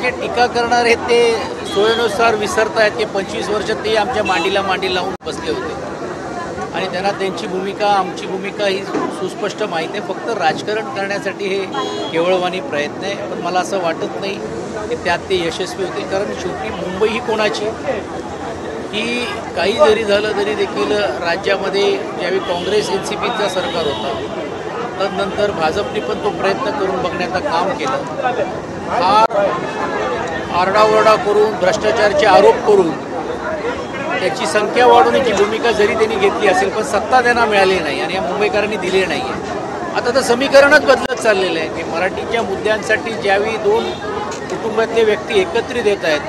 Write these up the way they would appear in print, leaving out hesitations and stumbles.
जे टीका करणार आहेत ते सोयीनुसार विसरतायत की 25 वर्ष ते आमच्या मांडीला मांडी लावून बसले होते आणि त्यांना त्यांची भूमिका आमची भूमिका ही सुस्पष्ट माहिती आहे. फक्त राजकारण करण्यासाठी हे केवळवाणी प्रयत्न आहे. पण मला असं वाटत नाही की त्यात ते यशस्वी होतील, कारण शेवटी मुंबई ही कोणाची, की काही जरी झालं तरी देखील राज्यामध्ये ज्यावेळी काँग्रेस NCPचा सरकार होता तदनंतर भाजपने पण तो प्रयत्न करून बघण्याचं काम केलं. फार आरडाओरडा करून भ्रष्टाचाराचे आरोप करून त्याची संख्या वाढवण्याची भूमिका जरी त्यांनी घेतली असेल पण सत्ता त्यांना मिळाली नाही आणि या मुंबईकरांनी दिली नाही आहे. आता तर समीकरणच बदलत चाललेलं आहे की मराठीच्या मुद्द्यांसाठी ज्यावेळी दोन कुटुंबातले व्यक्ती एकत्रित येत आहेत,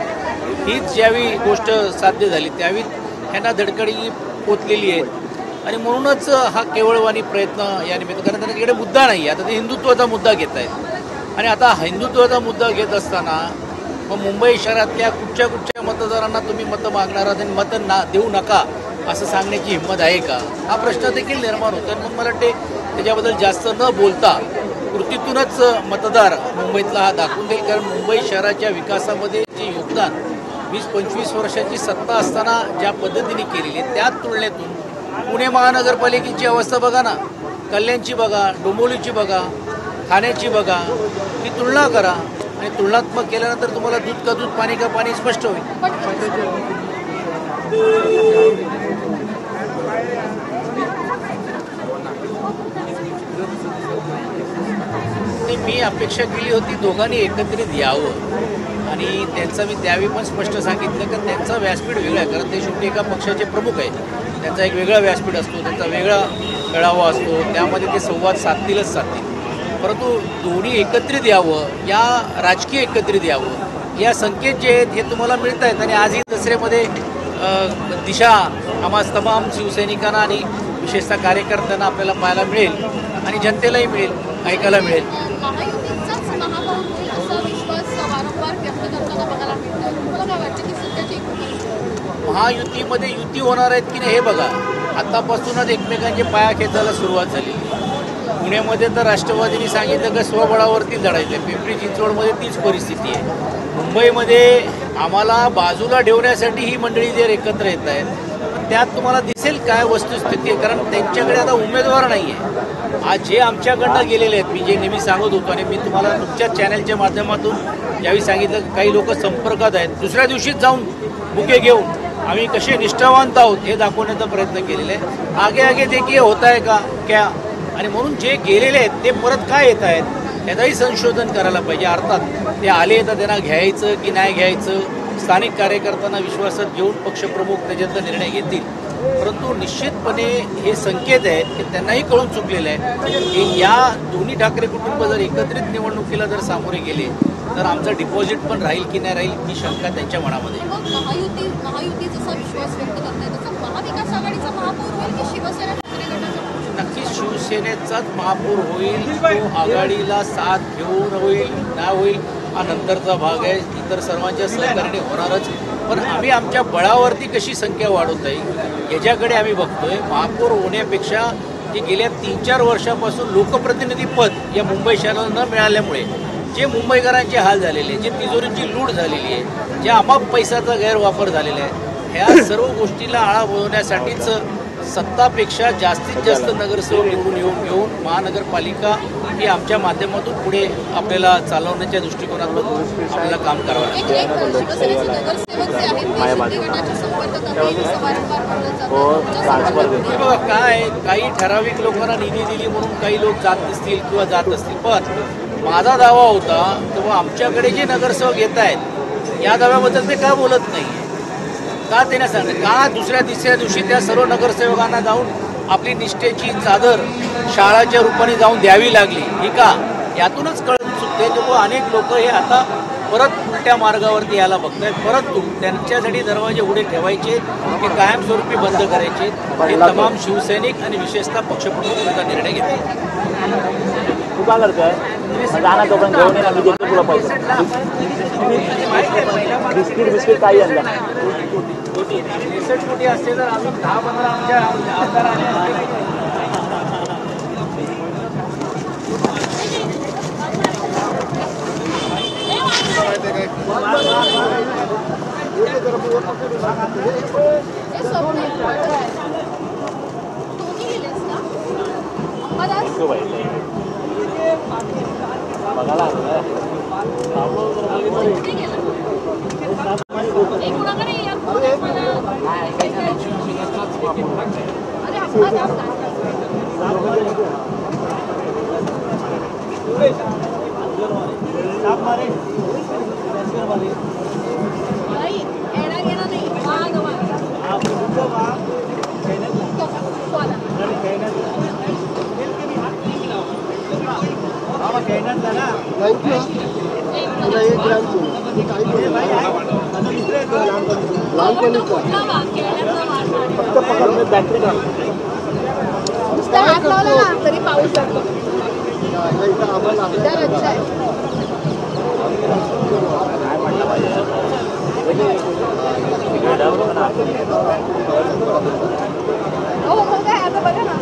हीच ज्यावेळी गोष्ट साध्य झाली त्यावेळी ह्यांना धडकडी पोचलेली आहे आणि म्हणूनच हा केवळवाणी प्रयत्न या निमित्त, कारण त्यांच्याकडे मुद्दा नाही. आता ते हिंदुत्वाचा मुद्दा घेत आहेत आणि आता हिंदुत्वाचा मुद्दा घेत असताना मग मुंबई शहरातल्या कुठच्या मतदारांना तुम्ही मतं मागणार आहात आणि मतं देऊ नका असं सांगण्याची हिंमत आहे का, हा प्रश्न देखील निर्माण होतो. मग मला वाटते त्याच्याबद्दल जास्त न बोलता कृतीतूनच मतदार मुंबईतला हा दाखवून देईल, कारण मुंबई शहराच्या विकासामध्ये जे योगदान 20-25 वर्षाची सत्ता असताना ज्या पद्धतीने केलेली आहे त्या तुलनेतून पुणे महानगरपालिकेची अवस्था बघा ना, कल्याणची बघा, डोंबिवलीची बघा, ठाण्याची बघा, ही तुलना करा आणि तुलनात्मक केल्यानंतर तुम्हाला दूध का दूध पाणी का पाणी स्पष्ट होईल. मी अपेक्षा केली होती दोघांनी एकत्रित यावं आणि त्यांचं मी त्यावेळी पण स्पष्ट सांगितलं की त्यांचा व्यासपीठ वेगळा आहे, कारण ते शेवटी एका पक्षाचे प्रमुख आहे. त्यांचा एक वेगळा व्यासपीठ असतो, त्यांचा वेगळा मेळावा असतो, त्यामध्ये ते संवाद साधतीलच साधतील. परंतु दोन्ही एकत्रित यावं, या राजकीय एकत्रित यावं, या संकेत जे आहेत हे तुम्हाला मिळत आहेत आणि आजही दसऱ्यामध्ये दिशा आम्हा तमाम शिवसैनिकांना आणि विशेषतः कार्यकर्त्यांना आपल्याला पाहायला मिळेल आणि जनतेलाही मिळेल, ऐकायला मिळेल. महायुतीमध्ये युती होणार आहेत की नाही हे बघा. आतापासूनच एकमेकांचे पाया खेचायला सुरुवात झाली. पुण्यामध्ये तर राष्ट्रवादींनी सांगितलं की स्वबळावरती लढायचं आहे. पिंपरी चिंचवडमध्ये तीच परिस्थिती आहे. मुंबईमध्ये आम्हाला बाजूला ठेवण्यासाठी ही मंडळी जे एकत्र येत आहेत त्यात तुम्हाला दिसेल काय वस्तुस्थिती आहे, कारण त्यांच्याकडे आता उमेदवार नाही आहे. आज जे आमच्याकडनं गेलेले आहेत, मी जे नेहमी सांगत होतो आणि मी तुम्हाला तुमच्या चॅनलच्या माध्यमातून यावेळी सांगितलं काही लोक संपर्कात आहेत, दुसऱ्या दिवशीच जाऊन बुके घेऊन आम्ही कसे निष्ठावंत आहोत हे दाखवण्याचा प्रयत्न केलेला आहे. आगे आगे देखील होत आहे का क्या, आणि म्हणून जे गेलेले आहेत ते परत काय येत आहेत याचंही संशोधन करायला पाहिजे. अर्थात ते आले तर त्यांना घ्यायचं की नाही घ्यायचं, स्थानिक कार्यकर्त्यांना विश्वासात घेऊन पक्षप्रमुख त्याच्यातला निर्णय घेतील. परंतु निश्चितपणे हे संकेत आहेत की त्यांनाही कळून चुकलेलं आहे की या दोन्ही ठाकरे कुटुंब जर एकत्रित निवडणुकीला जर सामोरे गेले तर आमचं डिपॉझिट पण राहील की नाही राहील ही शंका त्यांच्या मनामध्ये. महायुती जसा विश्वास व्यक्त करताय तसा महाविकास आघाडीचा महापौर होईल की शिवसेना नक्कीच शिवसेनेचाच महापौर होईल. तो आघाडीला साथ घेऊन होईल नाही होईल हा नंतरचा भाग आहे. इतर सर्वांच्या सहकार्याने होणारच, पण आम्ही आमच्या बळावरती कशी संख्या वाढवता येईल याच्याकडे आम्ही बघतोय. महापौर होण्यापेक्षा जे गेल्या 3-4 वर्षापासून लोकप्रतिनिधी पद या मुंबई शहराला न मिळाल्यामुळे जे मुंबईकरांचे हाल झालेले, जे तिजोरीची लूट झालेली आहे, जे अमाप पैशाचा गैरवापर झालेला आहे, ह्या सर्व गोष्टीला आळा बसवण्यासाठीच सत्तापेक्षा जास्तीत जास्त नगरसेवक निवडून घेऊन महानगरपालिका ही आमच्या माध्यमातून पुढे आपल्याला चालवण्याच्या दृष्टिकोनातून आपल्याला काम करावं लागतं. बघा काय, काही ठराविक लोकांना निधी दिली म्हणून काही लोक जात नसतील किंवा जात असतील, पण माझा दावा होता तेव्हा आमच्याकडे जे नगरसेवक येत आहेत या दाव्याबद्दल ते का बोलत नाही, का ते नाही सांगत, का दुसऱ्या तिसऱ्या दिवशी त्या सर्व नगरसेवकांना जाऊन आपली निष्ठेची चादर शाळाच्या रूपाने जाऊन द्यावी लागली ही का, यातूनच कळत चुकते. तेव्हा अनेक लोक हे आता परत उलट्या मार्गावरती यायला बघतायत. परंतु त्यांच्यासाठी दरवाजे उघडे ठेवायचे की कायमस्वरूपी बंद करायचे हे तमाम शिवसैनिक आणि विशेषतः पक्षप्रमुख निर्णय घेतले. जाणार तोपर्यंत घेऊन येणार, मी देतो तुला पैसे. बिस्किट काही आणलं नाही. 63 कोटी असते तर अजून 10-15 आमच्या आमदारांनी बघायला हात लावला ना तरी पाऊस जातो. हो मग काय आता बघा ना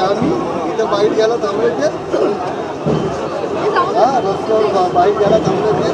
आम्ही इथं बाईट घ्यायला थांबले ते रस्त्यावर बाईट घ्यायला थांबले ते